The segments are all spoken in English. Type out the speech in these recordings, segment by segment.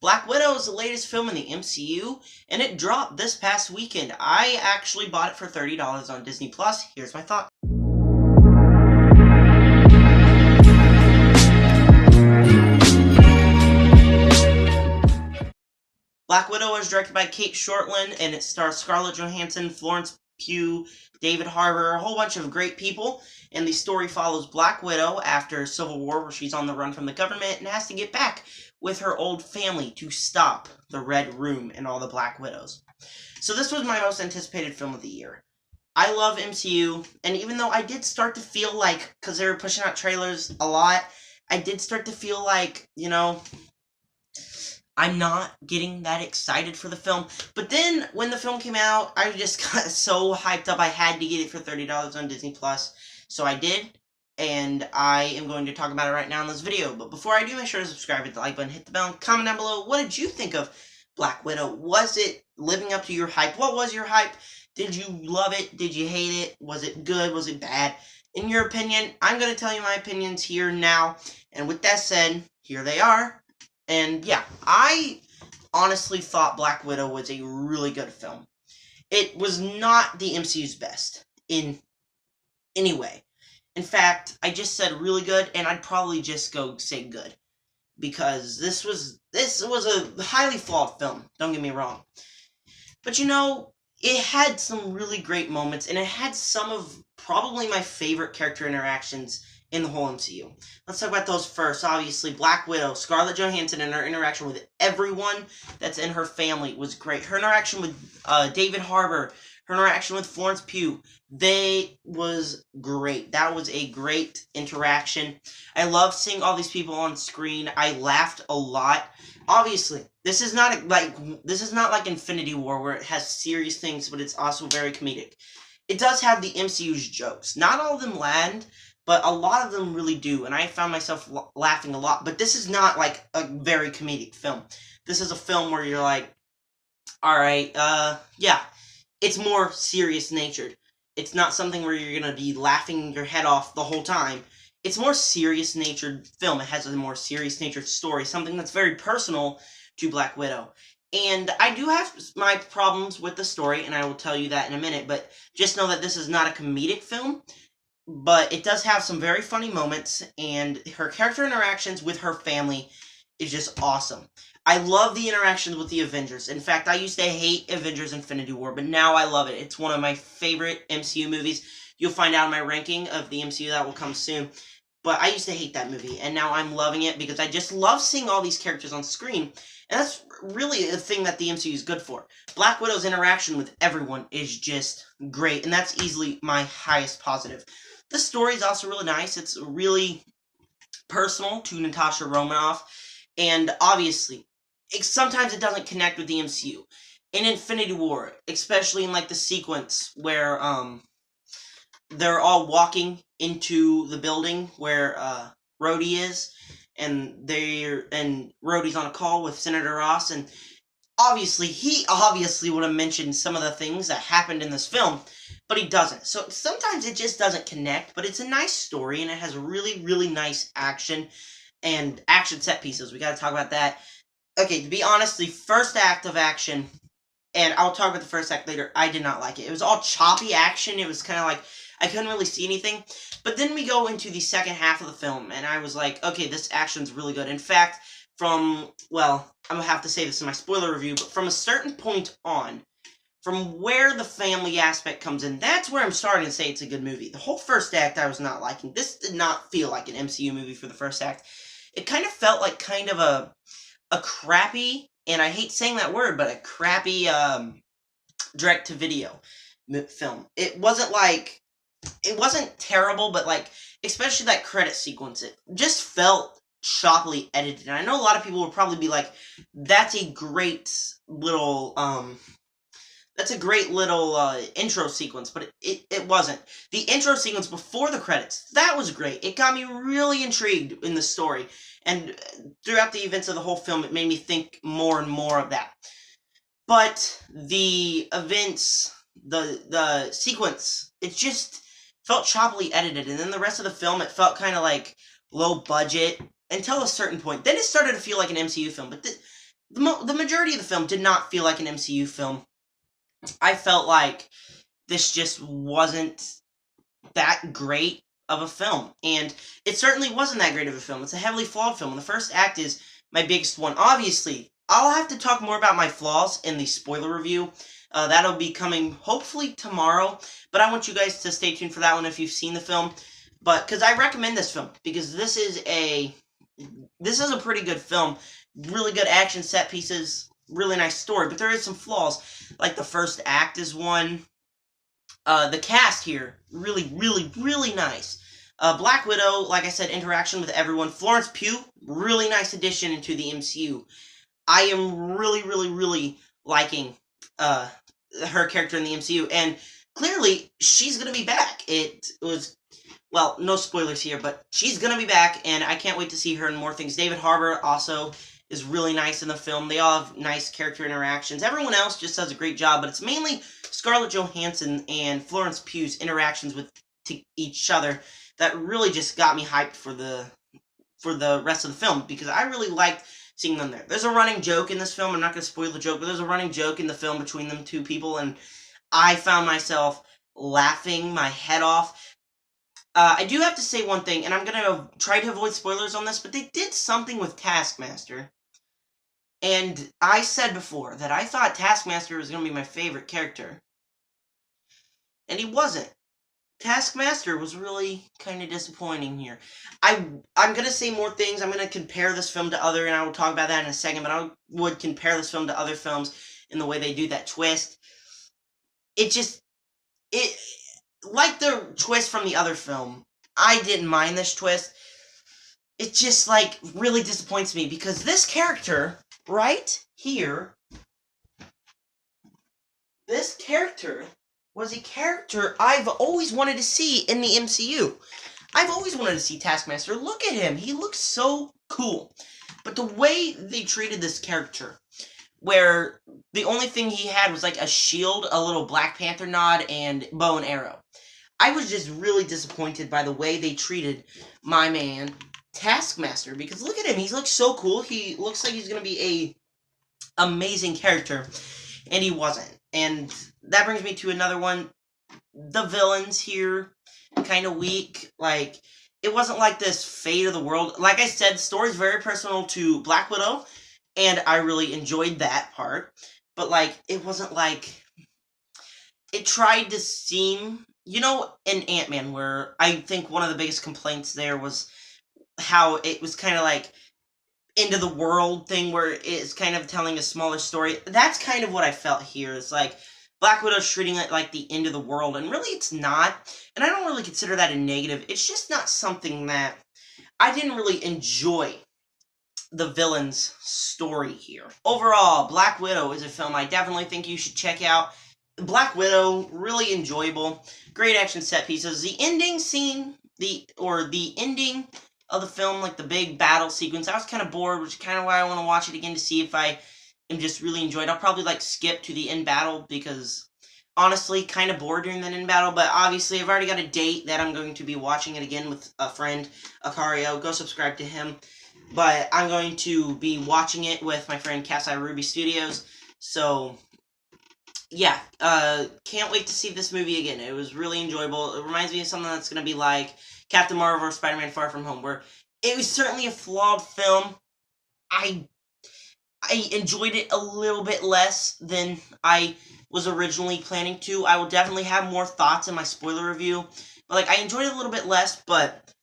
Black Widow is the latest film in the MCU, and it dropped this past weekend. I actually bought it for $30 on Disney Plus. Here's my thought. Black Widow is directed by Cate Shortland, and it stars Scarlett Johansson, Florence Pugh, David Harbour, a whole bunch of great people. And the story follows Black Widow after Civil War, where she's on the run from the government and has to get back with her old family to stop the Red Room and all the Black Widows. So this was my most anticipated film of the year. I love MCU, and even though I did start to feel like, because they were pushing out trailers a lot, I did start to feel like, I'm not getting that excited for the film. But then, when the film came out, I just got so hyped up I had to get it for $30 on Disney+. So I did, and I am going to talk about it right now in this video. But before I do, make sure to subscribe, hit the like button, hit the bell, and comment down below. What did you think of Black Widow? Was it living up to your hype? What was your hype? Did you love it? Did you hate it? Was it good? Was it bad? In your opinion, I'm going to tell you my opinions here now. And with that said, here they are. And yeah, I honestly thought Black Widow was a really good film. It was not the MCU's best in any way. In fact, I just said really good, and I'd probably just go say good. Because this was a highly flawed film, don't get me wrong. But it had some really great moments, and it had some of probably my favorite character interactions in the whole MCU. Let's talk about those first. Obviously, Black Widow, Scarlett Johansson, and her interaction with everyone that's in her family was great. Her interaction with David Harbour, her interaction with Florence Pugh, was great. That was a great interaction. I love seeing all these people on screen. I laughed a lot. Obviously, this is not like Infinity War where it has serious things, but it's also very comedic. It does have the MCU's jokes. Not all of them land, but a lot of them really do, and I found myself laughing a lot. But this is not like a very comedic film. This is a film where you're like, alright, yeah. It's more serious-natured. It's not something where you're going to be laughing your head off the whole time. It's more serious-natured film. It has a more serious-natured story, something that's very personal to Black Widow. And I do have my problems with the story, and I will tell you that in a minute, but just know that this is not a comedic film. But it does have some very funny moments, and her character interactions with her family is just awesome. I love the interactions with the Avengers. In fact, I used to hate Avengers Infinity War, but now I love it. It's one of my favorite MCU movies. You'll find out in my ranking of the MCU that will come soon. But I used to hate that movie, and now I'm loving it because I just love seeing all these characters on screen. And that's really a thing that the MCU is good for. Black Widow's interaction with everyone is just great, and that's easily my highest positive. The story is also really nice. It's really personal to Natasha Romanoff, and obviously, sometimes it doesn't connect with the MCU. In Infinity War, especially in like the sequence where they're all walking into the building where Rhodey is, and Rhodey's on a call with Senator Ross, and he obviously would have mentioned some of the things that happened in this film, but he doesn't. So sometimes it just doesn't connect, but it's a nice story, and it has really, really nice action and action set pieces. We got to talk about that. Okay, to be honest, the first act of action, and I'll talk about the first act later, I did not like it. It was all choppy action. It was kind of like I couldn't really see anything. But then we go into the second half of the film, and I was like, okay, this action's really good. In fact, I'm going to have to say this in my spoiler review, but from a certain point on, from where the family aspect comes in, that's where I'm starting to say it's a good movie. The whole first act I was not liking. This did not feel like an MCU movie for the first act. It kind of felt like kind of a crappy, and I hate saying that word, but a crappy direct-to-video film. It wasn't terrible, but like, especially that credit sequence, it just felt choppily edited. And I know a lot of people would probably be like, that's a great little intro sequence, but it wasn't. The intro sequence before the credits, that was great. It got me really intrigued in the story, and throughout the events of the whole film, it made me think more and more of that. But the events, the sequence, it just felt choppily edited, and then the rest of the film, it felt kind of like low budget until a certain point. Then it started to feel like an MCU film, but the majority of the film did not feel like an MCU film. I felt like this just wasn't that great of a film, and it certainly wasn't that great of a film. It's a heavily flawed film, and the first act is my biggest one. Obviously, I'll have to talk more about my flaws in the spoiler review. That'll be coming hopefully tomorrow, but I want you guys to stay tuned for that one if you've seen the film. But because I recommend this film, because this is a pretty good film, really good action set pieces, really nice story, but there is some flaws. Like the first act is one. The cast here, really, really, really nice. Black Widow, like I said, interaction with everyone. Florence Pugh, really nice addition into the MCU. I am really, really, really liking her character in the MCU, and clearly she's gonna be back. It was, well, no spoilers here, but she's gonna be back, and I can't wait to see her in more things. David Harbour also is really nice in the film. They all have nice character interactions. Everyone else just does a great job, but it's mainly Scarlett Johansson and Florence Pugh's interactions with each other that really just got me hyped for the rest of the film, because I really liked seeing them there. There's a running joke in this film. I'm not going to spoil the joke, but there's a running joke in the film between them two people, and I found myself laughing my head off. I do have to say one thing, and I'm going to try to avoid spoilers on this, but they did something with Taskmaster. And I said before that I thought Taskmaster was going to be my favorite character. And he wasn't. Taskmaster was really kind of disappointing here. I'm going to say more things. I'm going to compare this film to other, and I will talk about that in a second, but I would compare this film to other films in the way they do that twist. Like the twist from the other film, I didn't mind this twist. It just, like, really disappoints me, because this character right here, this character was a character I've always wanted to see in the MCU. I've always wanted to see Taskmaster. Look at him. He looks so cool. But the way they treated this character, where the only thing he had was like a shield, a little Black Panther nod, and bow and arrow. I was just really disappointed by the way they treated my man, Taskmaster, because look at him. He looks so cool. He looks like he's going to be a amazing character, and he wasn't. And that brings me to another one. The villains here, kind of weak. Like, it wasn't like this fate of the world. Like I said, the story's very personal to Black Widow, and I really enjoyed that part. But, like, it wasn't like... It tried to seem... You know, in Ant-Man, where I think one of the biggest complaints there was how it was kind of like end of the world thing, where it's kind of telling a smaller story. That's kind of what I felt here. It's like Black Widow's treating it like the end of the world, and really it's not. And I don't really consider that a negative. It's just not something that I didn't really enjoy the villain's story here. Overall, Black Widow is a film I definitely think you should check out. Black Widow, really enjoyable. Great action set pieces. The ending scene, the ending of the film, like the big battle sequence, I was kind of bored, which is kind of why I want to watch it again to see if I am just really enjoyed. I'll probably like skip to the end battle, because honestly, kind of bored during that end battle, but obviously I've already got a date that I'm going to be watching it again with a friend, Akario. Go subscribe to him. But I'm going to be watching it with my friend Kasai Ruby Studios, so... yeah, can't wait to see this movie again. It was really enjoyable. It reminds me of something that's going to be like Captain Marvel or Spider-Man Far From Home, where it was certainly a flawed film. I enjoyed it a little bit less than I was originally planning to. I will definitely have more thoughts in my spoiler review. But, like, I enjoyed it a little bit less, but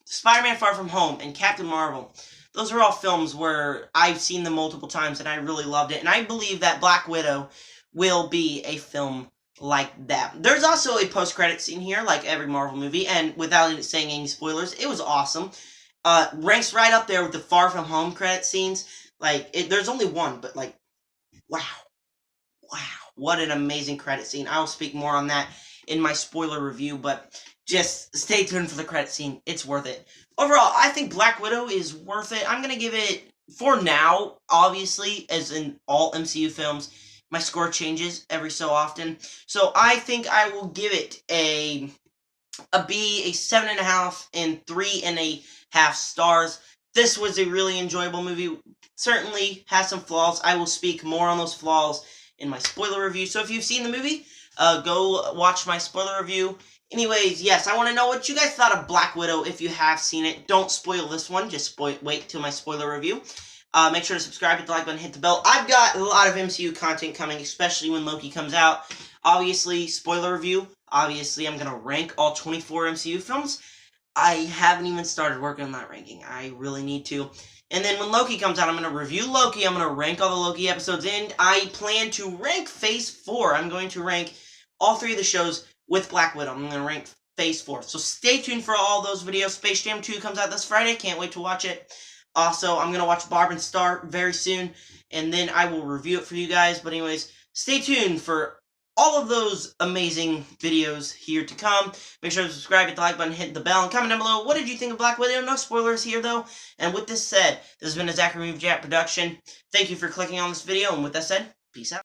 Spider-Man Far From Home and Captain Marvel, those are all films where I've seen them multiple times and I really loved it. And I believe that Black Widow will be a film like that. There's also a post-credit scene here, like every Marvel movie, and without saying any spoilers, it was awesome. Ranks right up there with the Far From Home credit scenes. Like, there's only one, but like, wow. What an amazing credit scene. I will speak more on that in my spoiler review, but just stay tuned for the credit scene. It's worth it. Overall, I think Black Widow is worth it. I'm going to give it, for now, obviously, as in all MCU films, my score changes every so often. So I think I will give it a B, a 7.5, and 3.5 stars. this was a really enjoyable movie. Certainly has some flaws. I will speak more on those flaws in my spoiler review. So if you've seen the movie, go watch my spoiler review. Anyways, yes, I want to know what you guys thought of Black Widow if you have seen it. Don't spoil this one. Just wait till my spoiler review. Make sure to subscribe, hit the like button, hit the bell. I've got a lot of MCU content coming, especially when Loki comes out. Obviously, spoiler review. Obviously, I'm going to rank all 24 MCU films. I haven't even started working on that ranking. I really need to. And then when Loki comes out, I'm going to review Loki. I'm going to rank all the Loki episodes. And I plan to rank Phase 4. I'm going to rank all 3 of the shows with Black Widow. I'm going to rank Phase 4. So stay tuned for all those videos. Space Jam 2 comes out this Friday. Can't wait to watch it. Also, I'm going to watch Barb and Star very soon. And then I will review it for you guys. But anyways, stay tuned for all of those amazing videos here to come. Make sure to subscribe, hit the like button, hit the bell, and comment down below what did you think of Black Widow. No spoilers here, though. And with this said, this has been a Zachary Movie Jack production. Thank you for clicking on this video, and with that said, peace out.